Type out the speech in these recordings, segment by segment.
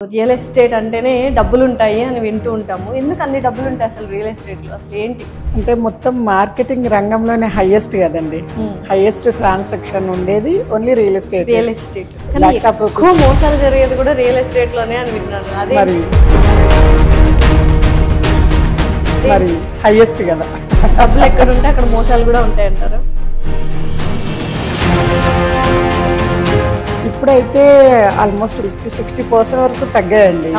Real estate అంటేనే డబ్బులు ఉంటాయి అని వింటూ ఉంటాము. ఎందుకు అన్ని డబ్బులు ఉంటాయి అసలు రియల్ ఎస్టేట్లో? అసలు ఏంటి అంటే మొత్తం మార్కెటింగ్ రంగంలోనే హైయెస్ట్ కదండి. హైయెస్ట్ ట్రాన్సాక్షన్ ఉండేది only real estate. Real estate ఎక్కువ మోసాలు జరిగేది కూడా రియల్ ఎస్టేట్ లోనే అని విన్నాను. అదే మరి హైయెస్ట్ కదా. డబ్బులు ఎక్కడ ఉంటే అక్కడ మోసాలు కూడా ఉంటాయి అంటారు. ఇప్పుడైతే ఆల్మోస్ట్ 50-60% వరకు తగ్గాయండి.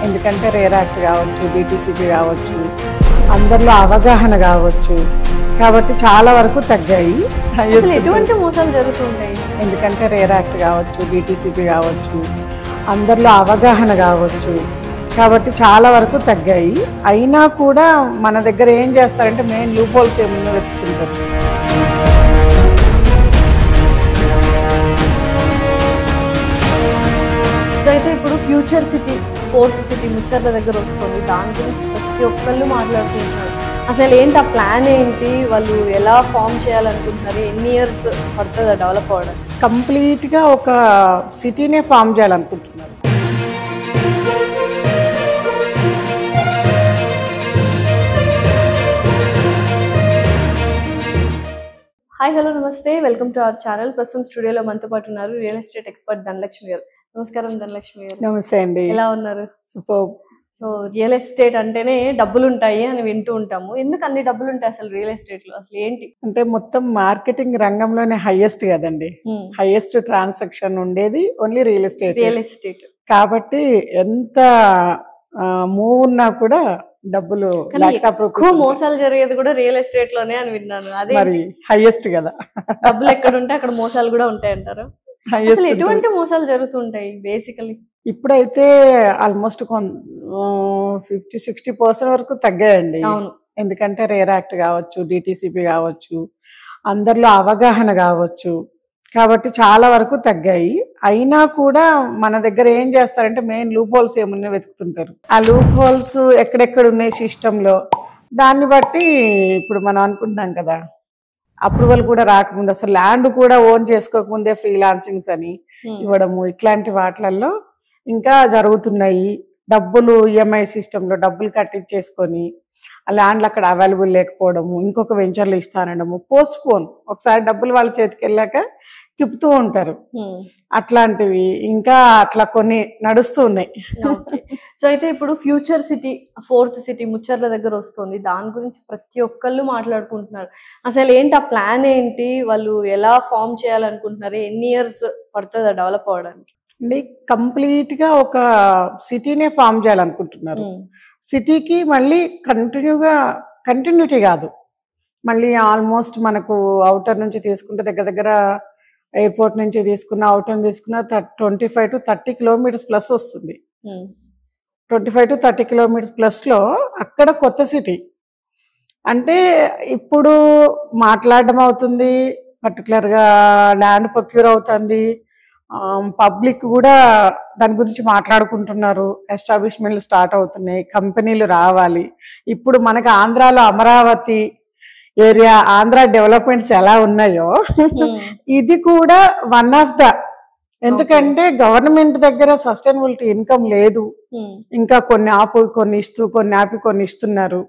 ఎందుకంటే రేర్ యాక్ట్ కావచ్చు, డిటిసిపి కావచ్చు, అందరిలో అవగాహన కావచ్చు, కాబట్టి చాలా వరకు తగ్గాయి. ఎటువంటి మోసాలు జరుగుతుంటాయి? ఎందుకంటే రేర్ యాక్ట్ కావచ్చు, డిటిసిపి కావచ్చు, అందరిలో అవగాహన కావచ్చు, కాబట్టి చాలా వరకు తగ్గాయి. అయినా కూడా మన దగ్గర ఏం చేస్తారంటే మెయిన్ లూప్ హోల్స్ ఏమన్నా వెతుకుతుంటారు. సో అయితే ఇప్పుడు future city 4th city Mucherla దగ్గర వస్తుంది. దాని గురించి ప్రతి ఒక్కళ్ళు మాట్లాడుకుంటున్నారు. అసలు ఏంటి ఆ ప్లాన్ ఏంటి, వాళ్ళు ఎలా ఫామ్ చేయాలనుకుంటున్నారు, ఎన్ని ఇయర్స్ పడుతుందా డెవలప్ అవ్వడం? కంప్లీట్గా ఒక సిటీనే ఫామ్ చేయాలనుకుంటున్నారు. హాయ్, హలో, నమస్తే, వెల్కమ్ టు అవర్ ఛానల్. ప్రస్తుతం స్టూడియోలో మనతో పాటు ఉన్నారు రియల్ ఎస్టేట్ ఎక్స్పర్ట్ ధనలక్ష్మి గారు. నమస్కారం ధనలక్ష్మి గారు. నమస్తే అండి. ఎలా ఉన్నారు? సూపర్. సో రియల్ ఎస్టేట్ అంటేనే డబ్బులు ఉంటాయి అని వింటూ ఉంటాము. ఎందుకు అన్ని డబ్బులు ఉంటాయి అసలు రియల్ ఎస్టేట్ లో? అసలు ఏంటి? అంటే మొత్తం మార్కెటింగ్ రంగంలోనే హైయెస్ట్ కదండి. హైయెస్ట్ ట్రాన్సాక్షన్ ఉండేది only real estate. Real estate కాబట్టి ఎంత మూవ్ ఉన్నా కూడా డబ్బులు ఎక్కువ మోసాలు జరిగేది కూడా రియల్ ఎస్టేట్ లోనే అని విన్నాను. అదే మరి హైయెస్ట్ కదా. డబ్బులు ఎక్కడ ఉంటే అక్కడ మోసాలు కూడా ఉంటాయి అంటారు. ఎటువంటి మోసాలు జరుగుతుంటాయి బేసికలీ? ఇప్పుడైతే ఆల్మోస్ట్ 50-60% వరకు తగ్గాయండి. ఎందుకంటే రేర్ యాక్ట్ కావచ్చు, డిటిసిపి కావచ్చు, అందరిలో అవగాహన కావచ్చు, కాబట్టి చాలా వరకు తగ్గాయి. అయినా కూడా మన దగ్గర ఏం చేస్తారంటే మెయిన్ లూప్ హోల్స్ ఏమన్నా వెతుకుతుంటారు. ఆ లూప్ హోల్స్ ఎక్కడెక్కడ ఉన్నాయి సిస్టంలో, దాన్ని బట్టి ఇప్పుడు మనం అనుకుంటున్నాం కదా, అప్రూవల్ కూడా రాకముందు, అసలు ల్యాండ్ కూడా ఓన్ చేసుకోకముందే ఫ్రీలాన్సింగ్స్ అని ఇవ్వడము, ఇట్లాంటి వాటిలలో ఇంకా జరుగుతున్నాయి. డబ్బులు ఈఎంఐ సిస్టంలో డబ్బులు కట్టించేసుకొని ఆ ల్యాండ్లు అక్కడ అవైలబుల్ లేకపోవడము, ఇంకొక వెంచర్లు ఇస్తానడము, పోస్ట్ పోన్, ఒకసారి డబ్బులు వాళ్ళ చేతికి వెళ్ళాక తిప్పుతూ ఉంటారు. అట్లాంటివి ఇంకా అట్లా కొన్ని నడుస్తూ ఉన్నాయి. సో అయితే ఇప్పుడు future city 4th city Mucherla దగ్గర వస్తుంది. దాని గురించి ప్రతి ఒక్కళ్ళు మాట్లాడుకుంటున్నారు. అసలు ఏంటి ఆ ప్లాన్ ఏంటి, వాళ్ళు ఎలా ఫామ్ చేయాలనుకుంటున్నారు, ఎన్ని ఇయర్స్ పడుతుందా డెవలప్ అవ్వడానికి? కంప్లీట్గా ఒక సిటీనే ఫామ్ చేయాలనుకుంటున్నారు. సిటీకి మళ్ళీ కంటిన్యూటీ కాదు, మళ్ళీ ఆల్మోస్ట్ మనకు అవుటర్ నుంచి తీసుకుంటే దగ్గర ఎయిర్పోర్ట్ నుంచి తీసుకున్న, అవుటర్ తీసుకున్న 25-30 కిలోమీటర్స్ ప్లస్ వస్తుంది. 25-30 కిలోమీటర్స్ ప్లస్లో అక్కడ కొత్త సిటీ అంటే ఇప్పుడు మాట్లాడడం అవుతుంది. పర్టికులర్గా ల్యాండ్ ప్రొక్యూర్ అవుతుంది, పబ్లిక్ కూడా దాని గురించి మాట్లాడుకుంటున్నారు, ఎస్టాబ్లిష్మెంట్లు స్టార్ట్ అవుతున్నాయి, కంపెనీలు రావాలి. ఇప్పుడు మనకి ఆంధ్రాలో అమరావతి ఏరియా, ఆంధ్ర డెవలప్మెంట్స్ ఎలా ఉన్నాయో ఇది కూడా వన్ ఆఫ్ ద, ఎందుకంటే గవర్నమెంట్ దగ్గర సస్టైనబిలిటీ ఇన్కమ్ లేదు, ఇంకా కొన్ని ఆపి కొన్ని ఇస్తున్నారు.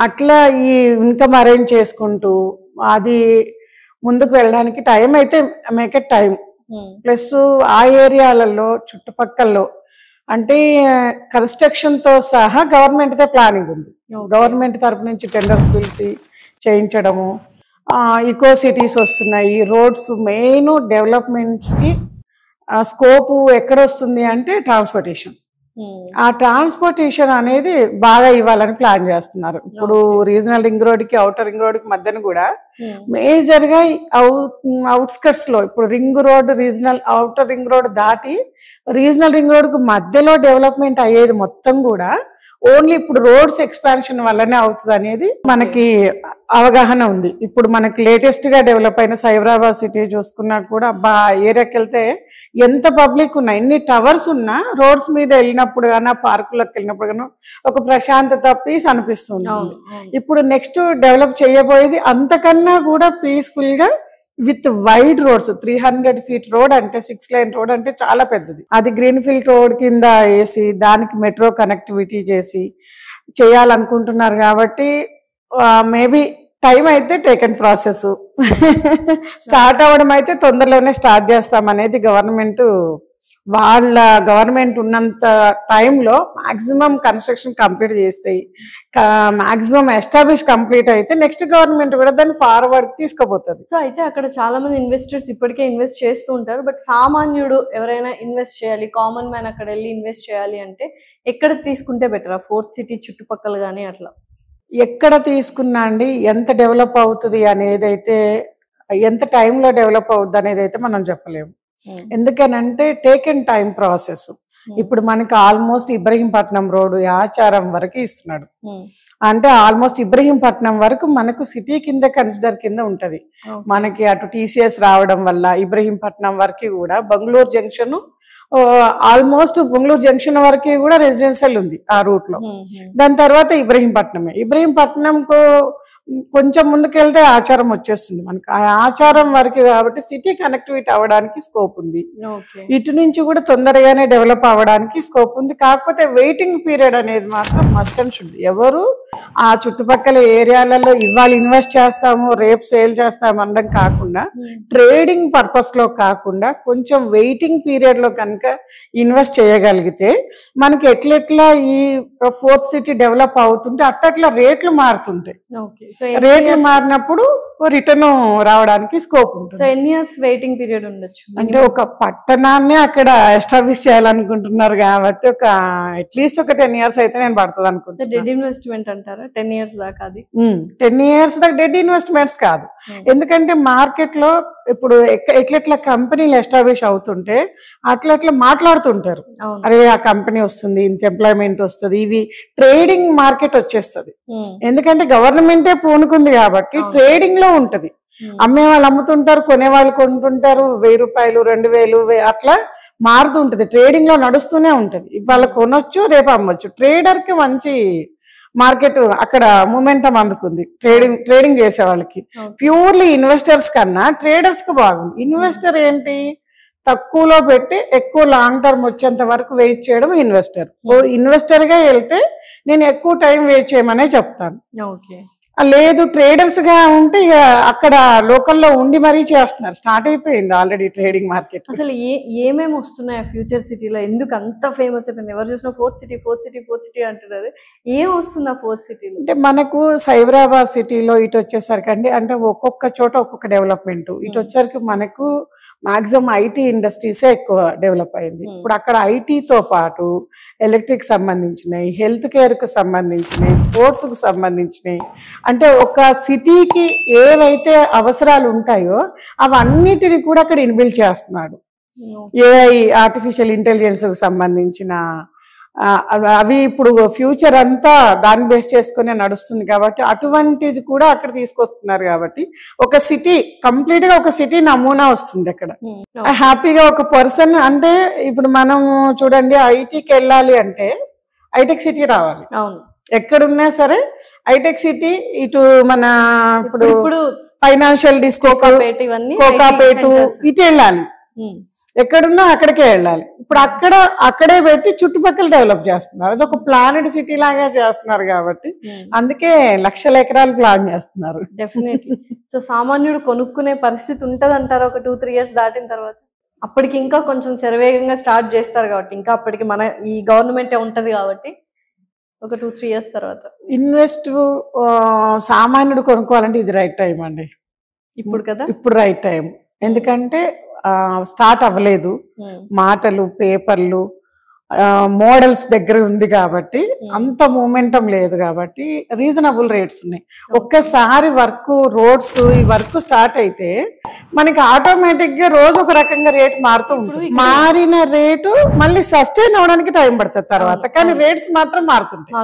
అట్లా ఈ ఇన్కమ్ అరేంజ్ చేసుకుంటూ అది ముందుకు వెళ్ళడానికి టైం అయితే మేక్ టైం. ప్లస్ ఆ ఏరియాలలో చుట్టుపక్కల్లో అంటే కన్స్ట్రక్షన్తో సహా గవర్నమెంట్దే ప్లానింగ్ ఉంది. గవర్నమెంట్ తరపు నుంచి టెండర్స్ పిలిచి చేయించడము, ఈకో సిటీస్ వస్తున్నాయి, రోడ్స్, మెయిన్ డెవలప్మెంట్స్కి స్కోపు ఎక్కడ వస్తుంది అంటే ట్రాన్స్పోర్టేషన్. ఆ ట్రాన్స్పోర్టేషన్ అనేది బాగా ఇవ్వాలని ప్లాన్ చేస్తున్నారు. ఇప్పుడు రీజనల్ రింగ్ రోడ్కి అవుటర్ రింగ్ రోడ్కి మధ్యన కూడా మేజర్గా అవుట్స్కట్స్ లో ఇప్పుడు ring road, regional outer ring road దాటి రీజనల్ రింగ్ రోడ్కి మధ్యలో డెవలప్మెంట్ అయ్యేది మొత్తం కూడా ఓన్లీ ఇప్పుడు రోడ్స్ ఎక్స్పాన్షన్ వల్లనే అవుతుంది అనేది మనకి అవగాహన ఉంది. ఇప్పుడు మనకి లేటెస్ట్ గా డెవలప్ అయిన సైబరాబాద్ సిటీ చూసుకున్నా కూడా అబ్బా, ఏరియాకి వెళ్తే ఎంత పబ్లిక్ ఉన్నా, ఎన్ని టవర్స్ ఉన్నా రోడ్స్ మీద వెళ్ళినప్పుడు గానా, పార్కులకు వెళ్ళినప్పుడు గాను ఒక ప్రశాంతత, పీస్ అనిపిస్తుంది. ఇప్పుడు నెక్స్ట్ డెవలప్ చేయబోయేది అంతకన్నా కూడా పీస్ఫుల్ గా with wide roads. 300 feet road అంటే 6 lane రోడ్ అంటే చాలా పెద్దది. అది గ్రీన్ ఫీల్డ్ రోడ్ కింద వేసి దానికి మెట్రో కనెక్టివిటీ చేసి చేయాలనుకుంటున్నారు కాబట్టి మేబీ టైం అయితే టేకన్ ప్రాసెస్. స్టార్ట్ అవ్వడం అయితే తొందరలోనే స్టార్ట్ చేస్తాం అనేది గవర్నమెంట్ ఉన్నంత టైంలో మాక్సిమం కన్స్ట్రక్షన్ కంప్లీట్ చేస్తాయి. మాక్సిమం ఎస్టాబ్లిష్ కంప్లీట్ అయితే నెక్స్ట్ గవర్నమెంట్ కూడా దాన్ని ఫార్వర్డ్ తీసుకుపోతుంది. సో అయితే అక్కడ చాలా మంది ఇన్వెస్టర్స్ ఇప్పటికే ఇన్వెస్ట్ చేస్తూ ఉంటారు. బట్ సామాన్యుడు ఎవరైనా ఇన్వెస్ట్ చేయాలి, కామన్ మ్యాన్ అక్కడ వెళ్ళి ఇన్వెస్ట్ చేయాలి అంటే ఎక్కడ తీసుకుంటే బెటర్? ఫోర్త్ సిటీ చుట్టుపక్కల కానీ అట్లా ఎక్కడ తీసుకున్నా అండి ఎంత డెవలప్ అవుతుంది అనేది అయితే, ఎంత టైంలో డెవలప్ అవుద్ది అనేది అయితే మనం చెప్పలేము. ఎందుకనంటే టేకెన్ టైం ప్రాసెస్. ఇప్పుడు మనకి ఆల్మోస్ట్ ఇబ్రహీంపట్నం రోడ్డు ఆచారం వరకు ఇస్తున్నాడు. అంటే ఆల్మోస్ట్ ఇబ్రహీంపట్నం వరకు మనకు సిటీ కింద కన్సిడర్ కింద ఉంటది. మనకి అటు TCS రావడం వల్ల ఇబ్రహీంపట్నం వరకు కూడా Bengaluru junction, almost Bengaluru junction వరకు కూడా రెసిడెన్షియల్ ఉంది ఆ రూట్ లో. దాని తర్వాత ఇబ్రహీంపట్నంకు కొంచెం ముందుకెళ్తే ఆచారం వచ్చేస్తుంది మనకి. ఆ ఆచారం వరకు కాబట్టి సిటీ కనెక్టివిటీ అవ్వడానికి స్కోప్ ఉంది. ఇటు నుంచి కూడా తొందరగానే డెవలప్ అవ్వడానికి స్కోప్ ఉంది. కాకపోతే వెయిటింగ్ పీరియడ్ అనేది మాత్రం మస్ట్ అండ్ షుడ్. ఎవరు ఆ చుట్టుపక్కల ఏరియాలలో ఇవాళ ఇన్వెస్ట్ చేస్తాము రేపు సేల్ చేస్తాము అనడం కాకుండా, ట్రేడింగ్ పర్పస్ లో కాకుండా కొంచెం వెయిటింగ్ పీరియడ్ లో కనుక ఇన్వెస్ట్ చేయగలిగితే మనకి ఎట్లెట్లా ఈ ఫోర్త్ సిటీ డెవలప్ అవుతుంటే అట్లా రేట్లు మారుతుంటాయి. రేట్లు మారినప్పుడు రిటర్న్ రావడానికి స్కోప్ ఉంటుంది. సో ఎన్ని ఇయర్స్ వెయిటింగ్ పీరియడ్ ఉండొచ్చు? అంటే ఒక పట్టణాన్ని అక్కడ ఎస్టాబ్లిష్ చేయాలనుకుంటున్నారు కాబట్టి ఒక అట్లీస్ట్ ఒక 10 years అయితే నేను పడుతుంది అనుకుంటున్నాను. డెడ్ ఇన్వెస్ట్మెంట్ అంటారా 10 years దాకా? అది 10 years దాకా డెడ్ ఇన్వెస్ట్మెంట్స్ కాదు. ఎందుకంటే మార్కెట్ లో ఇప్పుడు ఎట్లెట్లా కంపెనీలు ఎస్టాబ్లిష్ అవుతుంటే అట్లా మాట్లాడుతుంటారు. అరే ఆ కంపెనీ వస్తుంది, ఇంత ఎంప్లాయ్మెంట్ వస్తుంది, ఇవి ట్రేడింగ్ మార్కెట్ వచ్చేస్తుంది. ఎందుకంటే గవర్నమెంటే పూనుకుంది కాబట్టి ట్రేడింగ్ లో ఉంటది. అమ్మే వాళ్ళు అమ్ముతుంటారు, కొనేవాళ్ళు కొంటుంటారు. 1000 రూపాయలు 2000 అట్లా మారుతుంటది. ట్రేడింగ్ లో నడుస్తూనే ఉంటది. ఇవాళ కొనొచ్చు రేపు అమ్మొచ్చు. ట్రేడర్ కి మంచి మార్కెట్ అక్కడ మూమెంటం అందుకుంది ట్రేడింగ్ చేసే వాళ్ళకి. ప్యూర్లీ ఇన్వెస్టర్స్ కన్నా ట్రేడర్స్ కి బాగుంది. ఇన్వెస్టర్ ఏంటి, తక్కువలో పెట్టి ఎక్కువ లాంగ్ టర్మ్ వచ్చేంత వరకు వెయిట్ చేయడం ఇన్వెస్టర్. ఇన్వెస్టర్ గా వెళ్తే నేను ఎక్కువ టైం వెయిట్ చేయమనే చెప్తాను. లేదు ట్రేడర్స్ గా ఉంటే అక్కడ లోకల్లో ఉండి మరీ చేస్తున్నారు. స్టార్ట్ అయిపోయింది ఆల్రెడీ ట్రేడింగ్ మార్కెట్. అసలు ఏమేమి వస్తున్నాయి ఫ్యూచర్ సిటీలో? ఎందుకు అంత ఫేమస్ అయిపోయింది? ఎవరు చూసినా ఫోర్త్ సిటీ అంటున్నారు. ఏం వస్తుంది ఆ ఫోర్త్ సిటీలో? అంటే మనకు సైబరాబాద్ సిటీలో ఇటు వచ్చేసరికి అంటే ఒక్కొక్క చోట ఒక్కొక్క డెవలప్మెంట్. ఇటు వచ్చేసరికి మనకు మాక్సిమం ఐటీ ఇండస్ట్రీసే ఎక్కువ డెవలప్ అయింది. ఇప్పుడు అక్కడ ఐటీతో పాటు ఎలక్ట్రిక్ సంబంధించినవి, హెల్త్ కేర్ కు సంబంధించినవి, స్పోర్ట్స్ కు సంబంధించినవి, అంటే ఒక సిటీకి ఏవైతే అవసరాలు ఉంటాయో అవన్నిటిని కూడా అక్కడ ఇన్బిల్డ్ చేస్తున్నాడు. ఏఐ, ఆర్టిఫిషియల్ ఇంటెలిజెన్స్ కు సంబంధించిన అవి ఇప్పుడు ఫ్యూచర్ అంతా దాన్ని బేస్ చేసుకునే నడుస్తుంది కాబట్టి అటువంటిది కూడా అక్కడ తీసుకొస్తున్నారు. కాబట్టి ఒక సిటీ కంప్లీట్ గా ఒక సిటీ నమూనా వస్తుంది అక్కడ. హ్యాపీగా ఒక పర్సన్ అంటే ఇప్పుడు మనం చూడండి ఐటీకి వెళ్ళాలి అంటే హైటెక్ సిటీ రావాలి. ఎక్కడున్నా సరే హైటెక్ సిటీ ఇటు మన ఇప్పుడు ఫైనాన్షియల్ డిస్ట్రిక్ట్ కోకాపేట ఇటు వెళ్ళాలి. ఎక్కడున్నా అక్కడికే వెళ్ళాలి. ఇప్పుడు అక్కడే పెట్టి చుట్టుపక్కల డెవలప్ చేస్తున్నారు. అదొక ప్లానెడ్ సిటీ లాగా చేస్తున్నారు కాబట్టి అందుకే లక్షల ఎకరాలు ప్లాన్ చేస్తున్నారు. డెఫినెట్లీ. సో సామాన్యుడు కొనుక్కునే పరిస్థితి ఉంటది అంటారు ఒక 2-3 years దాటిన తర్వాత? అప్పటికి ఇంకా కొంచెం శరవేగంగా స్టార్ట్ చేస్తారు కాబట్టి, ఇంకా అప్పటికి మన ఈ గవర్నమెంటే ఉంటది కాబట్టి ఒక 2-3 years తర్వాత సామాన్యుడు కొనుక్కోవాలంటే ఇది రైట్ టైం అండి. ఇప్పుడు కదా, ఇప్పుడు రైట్ టైం. ఎందుకంటే స్టార్ట్ అవ్వలేదు, మాటలు పేపర్లు మోడల్స్ దగ్గర ఉంది కాబట్టి అంత మూమెంటం లేదు కాబట్టి రీజనబుల్ రేట్స్ ఉన్నాయి. ఒక్కసారి రోడ్స్ ఈ వర్క్ స్టార్ట్ అయితే మనకి ఆటోమేటిక్ గా రోజు ఒక రకంగా రేట్ మారుతూ ఉంటుంది. మారిన రేటు మళ్ళీ సస్టైన్ అవడానికి టైం పడుతుంది తర్వాత, కానీ రేట్స్ మాత్రం మారుతుంటాయి.